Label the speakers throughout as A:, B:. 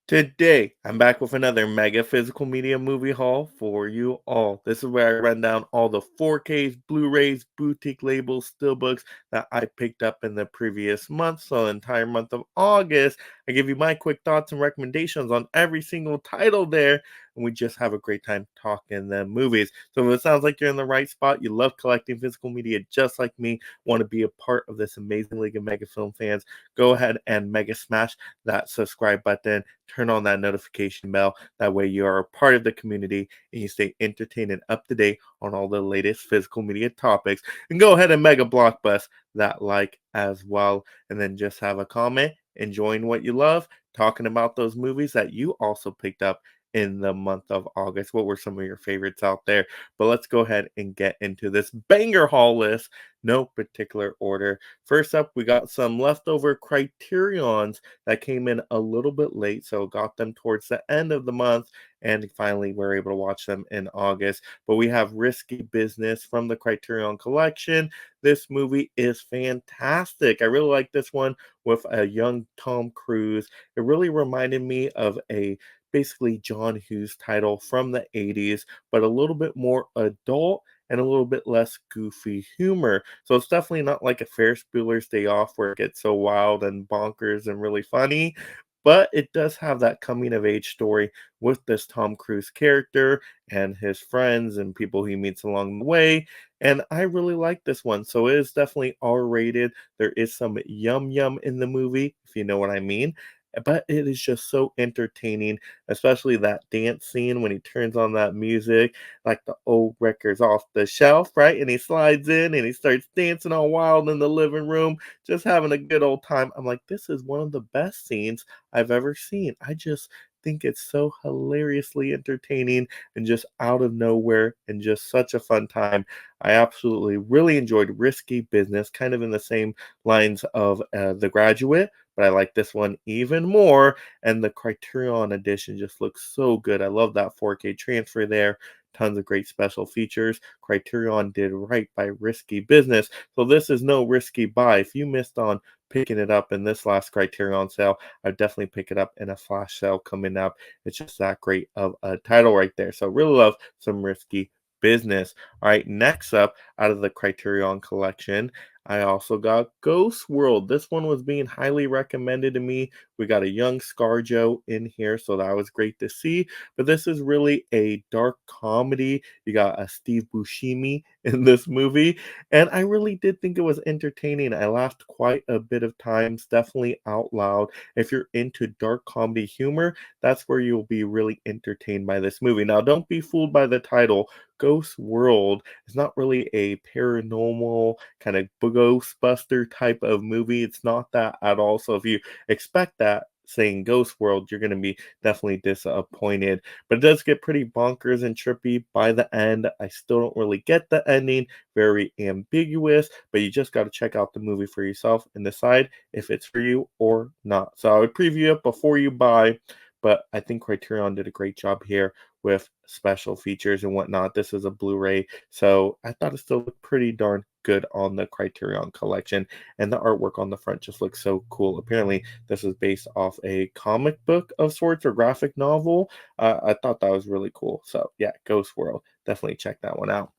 A: Today, I'm back with another mega physical media movie haul for you all. This is where I run down all the 4Ks, Blu-rays, boutique labels, steelbooks that I picked up in the previous month. So, the entire month of August, I give you my quick thoughts and recommendations on every single title there, and we just have a great time talking the movies. So, if it sounds like you're in the right spot, you love collecting physical media just like me, want to be a part of this amazing league of mega film fans, go ahead and mega smash that subscribe button, turn on that notification bell. That way, you are a part of the community and you stay entertained and up to date on all the latest physical media topics. And go ahead and mega blockbust that like as well. And then just have a comment, enjoying what you love, talking about those movies that you also picked up in the month of August. What were some of your favorites out there? But let's go ahead and get into this banger haul list. No particular order. First up, we got some leftover Criterions that came in a little bit late, so got them towards the end of the month, and finally we're able to watch them in August. But we have Risky Business from the Criterion Collection. This movie is fantastic. I really like this one with a young Tom Cruise. It really reminded me of a basically John Hughes title from the 80s, but a little bit more adult and a little bit less goofy humor. So it's definitely not like a Ferris Bueller's Day Off where it gets so wild and bonkers and really funny, but it does have that coming of age story with this Tom Cruise character and his friends and people he meets along the way. And I really like this one. So it is definitely R rated. There is some yum yum in the movie, if you know what I mean. But it is just so entertaining, especially that dance scene when he turns on that music like the old records off the shelf, right? And he slides in and he starts dancing all wild in the living room, just having a good old time. I'm like, this is one of the best scenes I've ever seen. I just think it's so hilariously entertaining and just out of nowhere and just such a fun time. I absolutely really enjoyed Risky Business, kind of in the same lines of The Graduate, but I like this one even more. And the Criterion edition just looks so good. I love that 4K transfer there. Tons of great special features. Criterion did right by Risky Business. So this is no risky buy. If you missed on picking it up in this last Criterion sale, I'd definitely pick it up in a flash sale coming up. It's just that great of a title right there. So really love some Risky Business. All right, next up out of the Criterion collection, I also got Ghost World. This one was being highly recommended to me. We got a young ScarJo in here, so that was great to see. But this is really a dark comedy. You got a Steve Buscemi in this movie, and I really did think it was entertaining. I laughed quite a bit of times, definitely out loud. If you're into dark comedy humor, that's where you'll be really entertained by this movie. Now, don't be fooled by the title. Ghost World is not really a paranormal kind of Ghostbuster type of movie. It's not that at all. So if you expect that saying Ghost World, you're going to be definitely disappointed. But it does get pretty bonkers and trippy by the end. I still don't really get the ending, very ambiguous, but you just got to check out the movie for yourself and decide if it's for you or not. So I would preview it before you buy, but I think Criterion did a great job here with special features and whatnot. This is a Blu-ray, so I thought it still looked pretty darn good on the Criterion collection, and the artwork on the front just looks so cool. Apparently, this is based off a comic book of sorts or graphic novel. I thought that was really cool. So yeah, Ghost World, definitely check that one out.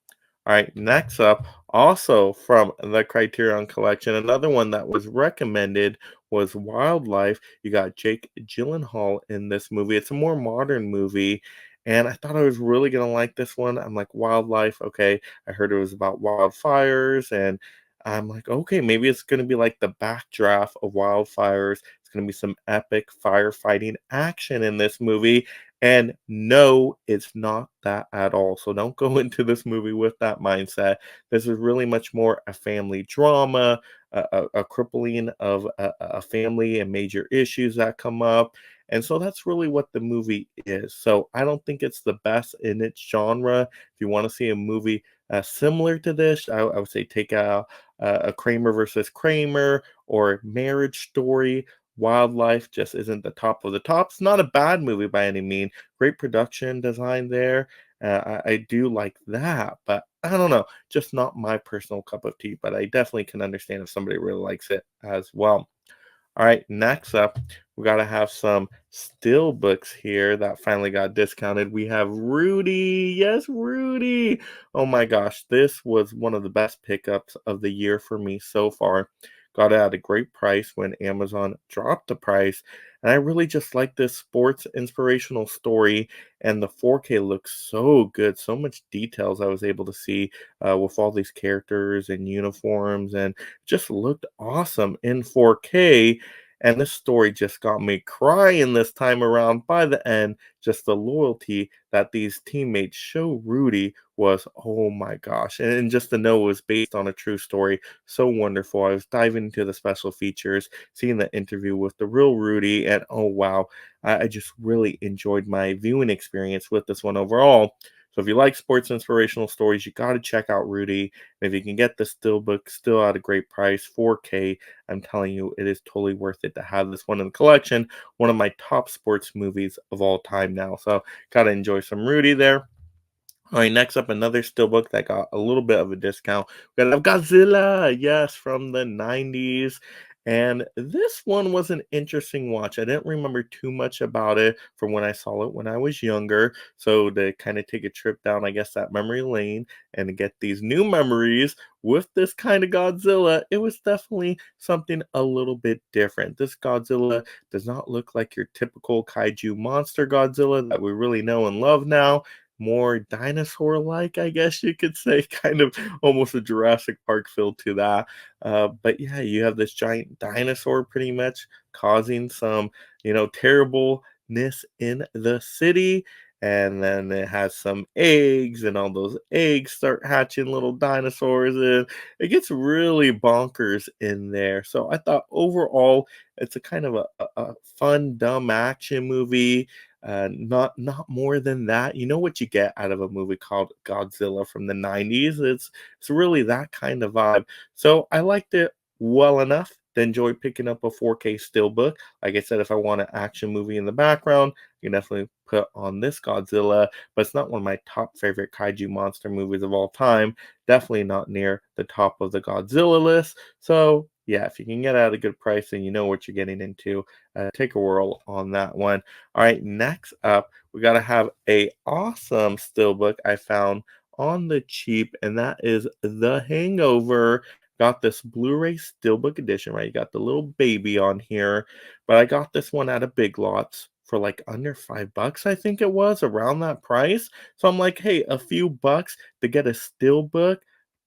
A: All right, next up, also from the Criterion Collection, another one that was recommended was Wildlife. You got Jake Gyllenhaal in this movie. It's a more modern movie, and I thought I was really gonna like this one. I'm like, Wildlife, okay. I heard it was about wildfires, and I'm like, okay, maybe it's gonna be like the backdraft of wildfires. It's gonna be some epic firefighting action in this movie. And no, it's not that at all. So don't go into this movie with that mindset. This is really much more a family drama, a crippling of a family and major issues that come up. And so that's really what the movie is. So I don't think it's the best in its genre. If you want to see a movie similar to this, I would say take out a Kramer versus Kramer or Marriage Story. Wildlife just isn't the top of the top. It's not a bad movie by any means. Great production design there. I do like that, but I don't know, just not my personal cup of tea. But I definitely can understand if somebody really likes it as well. All right, next up, we gotta have some still books here that finally got discounted. We have Rudy. Yes, Rudy. Oh my gosh, this was one of the best pickups of the year for me so far. Got it at a great price when Amazon dropped the price. And I really just like this sports inspirational story. And the 4K looks so good. So much details I was able to see with all these characters and uniforms, and just looked awesome in 4K. And this story just got me crying this time around by the end. Just the loyalty that these teammates show Rudy was, oh my gosh. And just to know it was based on a true story, so wonderful. I was diving into the special features, seeing the interview with the real Rudy, and oh wow, I just really enjoyed my viewing experience with this one overall. So if you like sports inspirational stories, you got to check out Rudy. And if you can get the Steelbook still at a great price, 4K, I'm telling you, it is totally worth it to have this one in the collection. One of my top sports movies of all time now. So got to enjoy some Rudy there. All right, next up, another steelbook that got a little bit of a discount. We got Godzilla, yes, from the 90s. And this one was an interesting watch. I didn't remember too much about it from when I saw it when I was younger. So to kind of take a trip down, I guess, that memory lane and to get these new memories with this kind of Godzilla, it was definitely something a little bit different. This Godzilla does not look like your typical kaiju monster Godzilla that we really know and love now, more dinosaur-like, I guess you could say, kind of almost a Jurassic Park feel to that. But yeah, you have this giant dinosaur pretty much causing some, terribleness in the city. And then it has some eggs, and all those eggs start hatching little dinosaurs, and it gets really bonkers in there. So I thought overall, it's a kind of a fun, dumb action movie, not more than that. You know what you get out of a movie called Godzilla from the 90s. It's really that kind of vibe. So I liked it well enough to enjoy picking up a 4K steelbook. Like I said, if I want an action movie in the background, you can definitely put on this Godzilla, but it's not one of my top favorite kaiju monster movies of all time. Definitely not near the top of the Godzilla list. So yeah, if you can get it at a good price and you know what you're getting into, take a whirl on that one. All right, next up, we got to have a awesome steelbook I found on the cheap, and that is The Hangover. Got this Blu-ray steelbook edition, right? You got the little baby on here, but I got this one at a Big Lots for like under $5, I think it was, around that price. So I'm like, hey, a few bucks to get a steelbook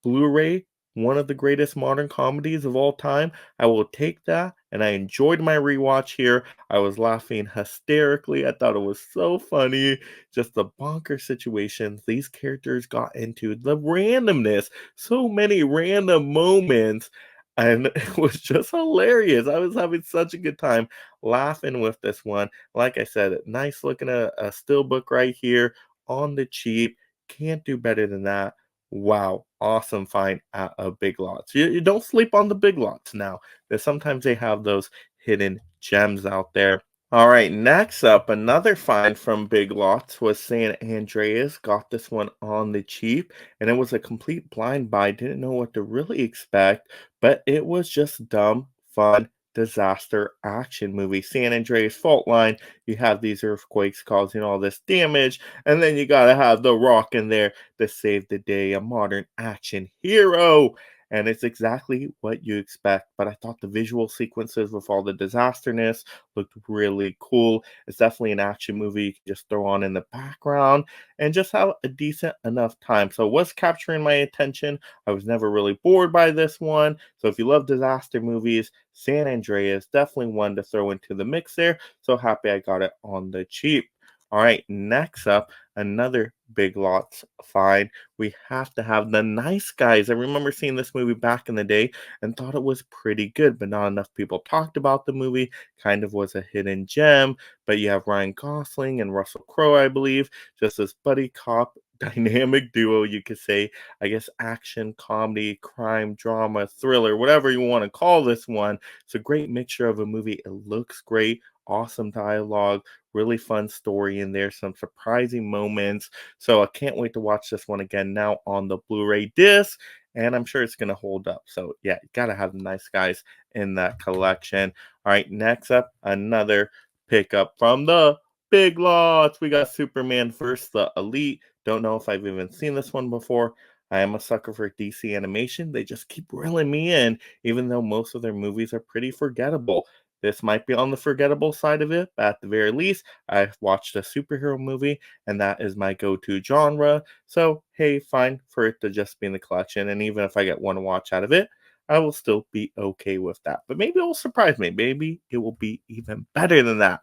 A: Blu-ray, one of the greatest modern comedies of all time. I will take that, and I enjoyed my rewatch here. I was laughing hysterically. I thought it was so funny. Just the bonker situations these characters got into, the randomness, so many random moments. And it was just hilarious. I was having such a good time laughing with this one. Like I said, nice looking a still book right here on the cheap. Can't do better than that. Wow, awesome find at a Big Lots. You don't sleep on the Big Lots now. There's sometimes they have those hidden gems out there. All right, next up, another find from Big Lots was San Andreas. Got this one on the cheap, and it was a complete blind buy. Didn't know what to really expect, but it was just dumb, fun, disaster action movie. San Andreas fault line. You have these earthquakes causing all this damage, and then you gotta have The Rock in there to save the day, a modern action hero. And it's exactly what you expect. But I thought the visual sequences with all the disasterness looked really cool. It's definitely an action movie you can just throw on in the background and just have a decent enough time. So it was capturing my attention. I was never really bored by this one. So if you love disaster movies, San Andreas definitely one to throw into the mix there. So happy I got it on the cheap. All right, next up, another Big Lots find. We have to have The Nice Guys. I remember seeing this movie back in the day and thought it was pretty good, but not enough people talked about the movie. Kind of was a hidden gem, but you have Ryan Gosling and Russell Crowe, I believe, just this buddy cop dynamic duo, you could say. I guess action, comedy, crime, drama, thriller, whatever you want to call this one. It's a great mixture of a movie. It looks great, awesome dialogue, really fun story in there, some surprising moments. So I can't wait to watch this one again now on the Blu-ray disc. and I'm sure it's going to hold up. So, yeah, you got to have the nice guys in that collection. All right, next up, another pickup from the Big Lots. We got Superman vs. the Elite. Don't know if I've even seen this one before. I am a sucker for DC animation. They just keep reeling me in, even though most of their movies are pretty forgettable. This might be on the forgettable side of it, but at the very least, I've watched a superhero movie, and that is my go to genre. So, hey, fine for it to just be in the collection. And even if I get one watch out of it, I will still be okay with that. But maybe it will surprise me. Maybe it will be even better than that.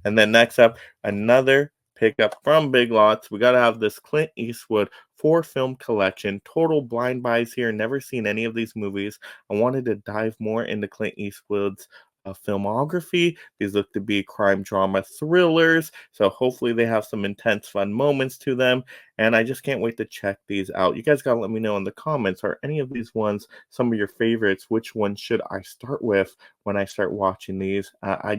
A: And then next up, another pickup from Big Lots. We got to have this Clint Eastwood four film collection. Total blind buys here. Never seen any of these movies. I wanted to dive more into Clint Eastwood's filmography. These look to be crime drama thrillers. So hopefully they have some intense fun moments to them. And I just can't wait to check these out. You guys got to let me know in the comments, are any of these ones some of your favorites? Which one should I start with when I start watching these? I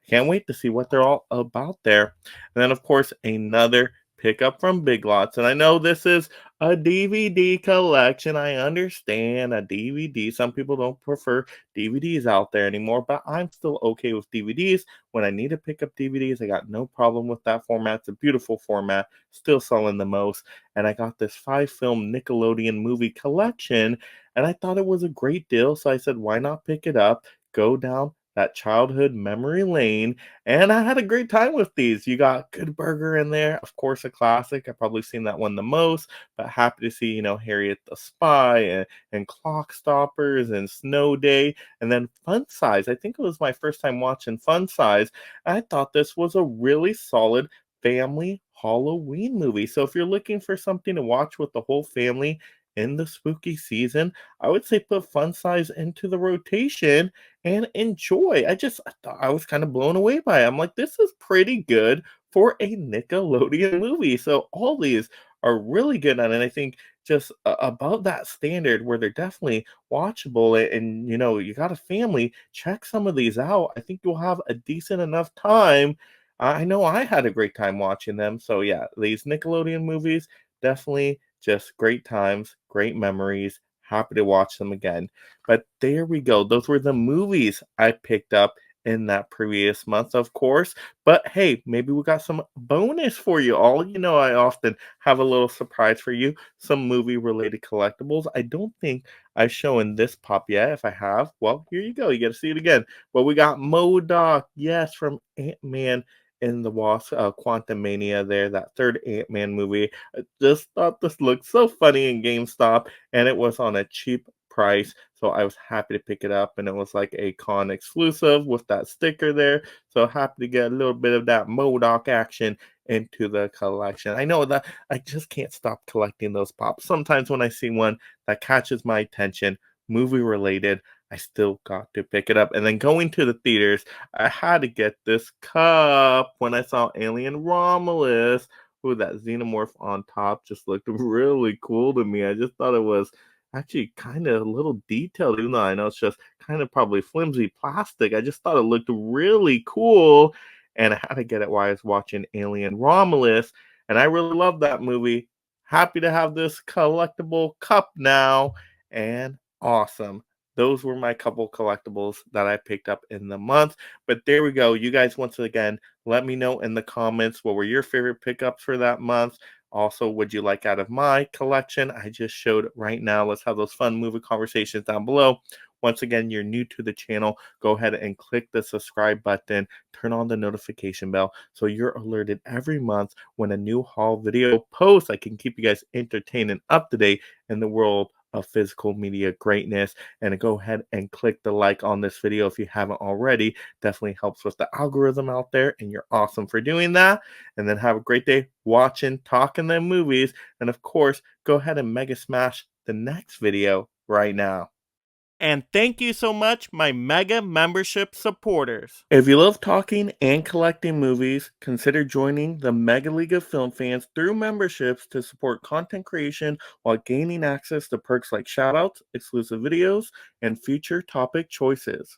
A: can't wait to see what they're all about there. And then, of course, another pickup from Big Lots. And I know this is a DVD collection. I understand a DVD. Some people don't prefer DVDs out there anymore, but I'm still okay with DVDs. When I need to pick up DVDs, I got no problem with that format. It's a beautiful format, still selling the most. And I got this 5 film Nickelodeon movie collection, and I thought it was a great deal. So I said, why not pick it up? Go down that childhood memory lane, and I had a great time with these. You got Good Burger in there, of course, a classic. I've probably seen that one the most, but happy to see, Harriet the Spy and Clock Stoppers and Snow Day, and then Fun Size. I think it was my first time watching Fun Size. I thought this was a really solid family Halloween movie. So if you're looking for something to watch with the whole family in the spooky season, I would say put Fun Size into the rotation and enjoy. I thought I was kind of blown away by it. I'm like, this is pretty good for a Nickelodeon movie. So all these are really good, and I think just above that standard where they're definitely watchable. And you got a family, check some of these out. I think you'll have a decent enough time. I know I had a great time watching them. So yeah, these Nickelodeon movies, definitely just great times, great memories. Happy to watch them again. But there we go. Those were the movies I picked up in that previous month, of course. But hey, maybe we got some bonus for you all. I often have a little surprise for you, some movie related collectibles. I don't think I've shown this pop yet. If I have, well, here you go. You get to see it again. Well, we got MODOK, yes, from Ant-Man and the Wasp, Quantum Mania there, that third Ant-Man movie. I just thought this looked so funny in GameStop, and it was on a cheap price. So I was happy to pick it up, and it was like a con exclusive with that sticker there. So happy to get a little bit of that MODOK action into the collection. I know that I just can't stop collecting those pops. Sometimes when I see one that catches my attention, movie related, I still got to pick it up. And then going to the theaters, I had to get this cup when I saw Alien Romulus. Ooh, that xenomorph on top just looked really cool to me. I just thought it was actually kind of a little detailed, even though I know it's just kind of probably flimsy plastic. I just thought it looked really cool, and I had to get it while I was watching Alien Romulus, and I really love that movie. Happy to have this collectible cup now, and awesome. Those were my couple collectibles that I picked up in the month. But there we go. You guys, once again, let me know in the comments what were your favorite pickups for that month. Also, would you like out of my collection I just showed right now? Let's have those fun movie conversations down below. Once again, you're new to the channel, go ahead and click the subscribe button, turn on the notification bell so you're alerted every month when a new haul video posts. I can keep you guys entertained and up to date in the world of physical media greatness. And go ahead and click the like on this video if you haven't already. Definitely helps with the algorithm out there, and you're awesome for doing that. And then have a great day watching, talking them movies. And of course, go ahead and mega smash the next video right now. And thank you so much, my mega membership supporters. If you love talking and collecting movies, consider joining the Mega League of Film Fans through memberships to support content creation while gaining access to perks like shoutouts, exclusive videos, and future topic choices.